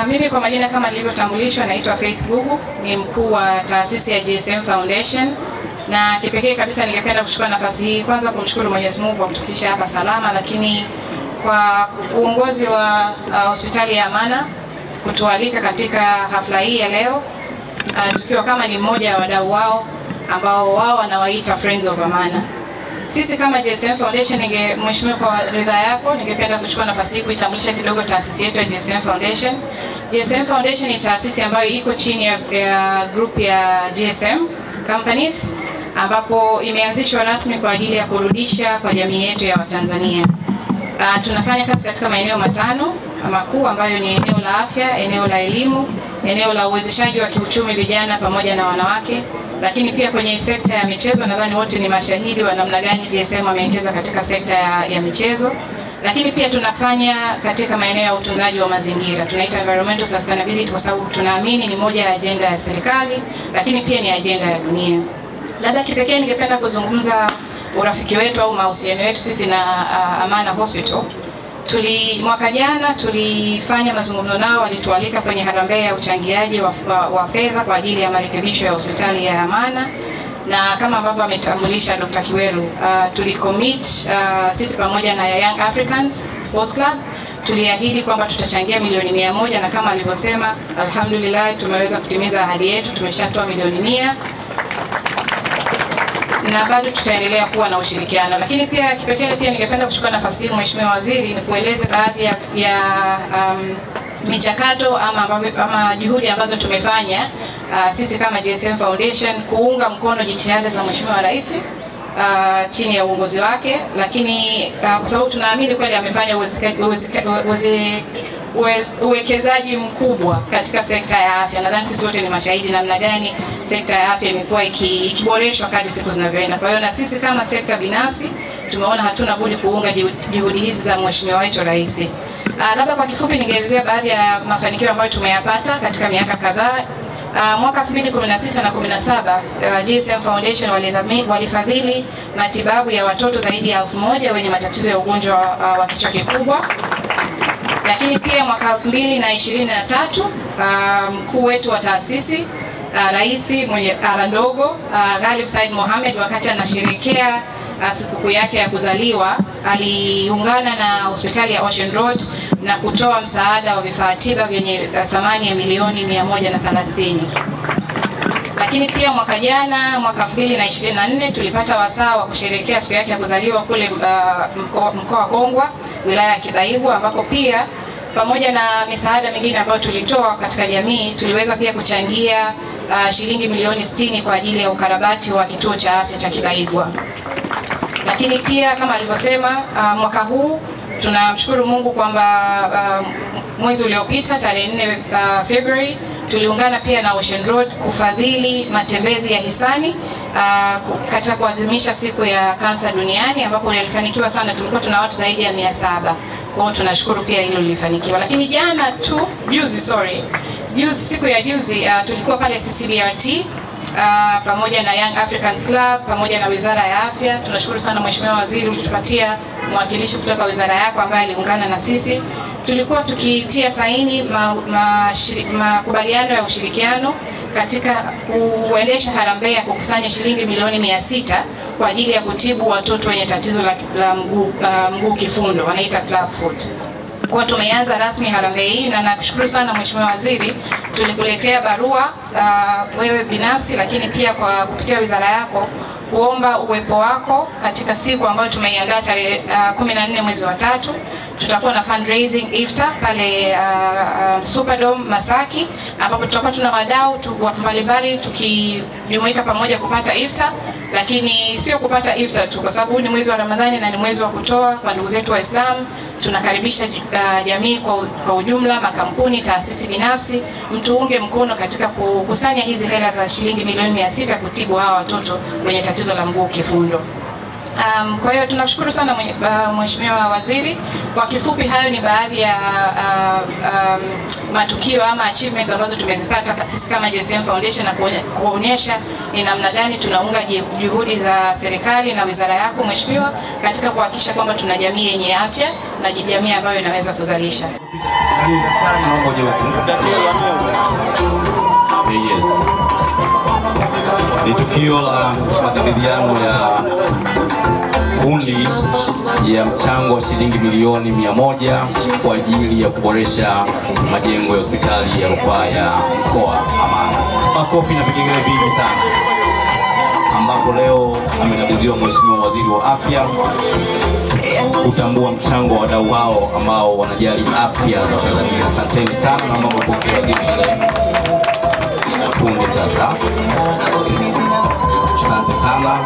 Mimi kwa majina kama nilivyotambulishwa naitwa Faith Gugu, ni mkuu wa taasisi ya GSM Foundation, na kipekee kabisa ningependa kuchukua nafasi hii kwanza kumshukuru Mwenyezi Mungu kwa kutufikisha hapa salama, lakini kwa uongozi wa hospitali ya Amana kutualika katika hafla hii ya leo, tukiwa kama ni mmoja wa wadau wao ambao wao wanawaita Friends of Amana. Sisi kama GSM Foundation, mheshimiwa, kwa ridhaa yako ningependa kuchukua nafasi hii kuitambulisha kidogo taasisi yetu ya GSM Foundation. GSM Foundation ni taasisi ambayo iko chini ya group ya GSM Companies, ambapo imeanzishwa rasmi kwa ajili ya kurudisha kwa jamii yetu ya Watanzania. Tunafanya kazi katika maeneo matano makuu ambayo ni eneo la afya, eneo la elimu, eneo la uwezeshaji wa kiuchumi vijana pamoja na wanawake, lakini pia kwenye sekta ya michezo. Nadhani wote ni mashahidi wa namna gani GSM amewekeza katika sekta ya michezo. Lakini pia tunafanya katika maeneo ya utunzaji wa mazingira, tunaita environmental sustainability, kwa sababu tunaamini ni moja ya agenda ya serikali, lakini pia ni agenda ya dunia. Labda kipekee ningependa kuzungumza urafiki wetu au mahusiano yetu sisi na Amana Hospital. Mwaka jana tulifanya mazungumzo nao, walitualika kwenye harambee ya uchangiaji wa fedha kwa ajili ya marekebisho ya hospitali ya Amana, na kama ambavyo ametambulisha Dr. Kiwelu, tulicommit sisi pamoja na Young Africans Sports Club tuliahidi kwamba tutachangia milioni 100, na kama alivyosema, alhamdulillah tumeweza kutimiza ahadi yetu, tumeshatoa milioni 100 na bado tutaendelea kuwa na ushirikiano. Lakini pia kipekee pia ningependa kuchukua nafasi hii, Mheshimiwa Waziri, ni kueleza baadhi ya michakato ama juhudi ambazo tumefanya sisi kama GSM Foundation kuunga mkono jitihada za Mheshimiwa Rais chini ya uongozi wake, lakini kwa sababu tunaamini kweli amefanya uwekezaji mkubwa katika sekta ya afya. Nadhani sisi wote ni mashahidi namna gani sekta ya afya imekuwa ikiboreshwa kadri siku zinavyoenda. Kwa hiyo na sisi kama sekta binafsi tumeona hatuna budi kuunga juhudi hizi za Mheshimiwa wetu Rais. Labda kwa kifupi ningeelezea baadhi ya mafanikio ambayo tumeyapata katika miaka kadhaa. Mwaka 2016 na 17 GSM Foundation walifadhili matibabu ya watoto zaidi ya 1000 wenye matatizo ya ugonjwa wa kichwa kikubwa. Lakini pia mwaka 2023 mkuu wetu wa taasisi Rais mwenye ara ndogo Ghalib Said Mohamed, wakati anasherehekea sikukuu yake ya kuzaliwa, aliungana na hospitali ya Ocean Road na kutoa msaada wa vifaa tiba vyenye thamani ya milioni 130. Lakini pia mwaka jana, mwaka 2024, tulipata wasaa wa kusherehekea siku yake ya kuzaliwa kule mkoa wa Kongwa, wilaya ya Kibaigwa, ambapo pia pamoja na misaada mingine ambayo tulitoa katika jamii, tuliweza pia kuchangia shilingi milioni 60 kwa ajili ya ukarabati wa kituo cha afya cha Kibaigwa. Lakini pia kama alivyosema, mwaka huu tunamshukuru Mungu kwamba mwezi uliopita tarehe 4 February tuliungana pia na Ocean Road kufadhili matembezi ya hisani katika kuadhimisha siku ya kansa duniani, ambapo ilifanikiwa sana. Tulikuwa tuna watu zaidi ya 700. Kwa hiyo tunashukuru pia hilo lilifanikiwa. Lakini siku ya juzi tulikuwa pale CCBRT pamoja na Young Africans Club pamoja na Wizara ya Afya. Tunashukuru sana Mheshimiwa Waziri, ulitupatia mwakilishi kutoka wizara yako ambaye aliungana na sisi. Tulikuwa tukitia saini makubaliano ya ushirikiano katika kuendesha harambee ya kukusanya shilingi milioni 600 kwa ajili ya kutibu watoto wenye tatizo la mguu kifundo, wanaita club foot. Kwa tumeanza rasmi harambee hii, na nakushukuru sana Mheshimiwa Waziri, tulikuletea barua wewe binafsi, lakini pia kwa kupitia wizara yako kuomba uwepo wako katika siku ambayo tumeiandaa tarehe 14 mwezi wa 3. Tutakuwa na fundraising iftar pale Superdome Masaki, ambapo tutakuwa tuna wadau mbalimbali tukijumuika pamoja kupata iftar. Lakini sio kupata iftar tu, kwa sababu ni mwezi wa Ramadhani na ni mwezi wa kutoa kwa ndugu zetu Waislamu. Tunakaribisha jamii kwa ujumla, makampuni, taasisi binafsi, mtuunge mkono katika kukusanya hizi hela za shilingi milioni 600 kutibu hawa watoto wenye tatizo la mguu kifundo. Kwa hiyo tunashukuru sana Mheshimiwa Waziri. Kwa kifupi, hayo ni baadhi ya matukio ama achievements ambazo tumezipata sisi kama GSM Foundation, na kuonyesha ni namna gani tunaunga juhudi za serikali na wizara yako Mheshimiwa katika kuhakikisha kwamba tuna jamii yenye afya na jamii ambayo inaweza kuzalisha. Naomba uje huku. Yes. Ni tukio la makabidhiano ya kundi ya mchango wa shilingi milioni 100 kwa ajili ya kuboresha majengo ya hospitali ya rufaa ya mkoa Amana. Makofi na vigelegele vingi sana, ambapo leo amekabidhiwa Mheshimiwa Waziri wa Afya kutambua mchango wa wadau hao ambao wanajali afya za Tanzania. Asanteni sana, naomba mpokee waziri ile punde sasa. Asante sana.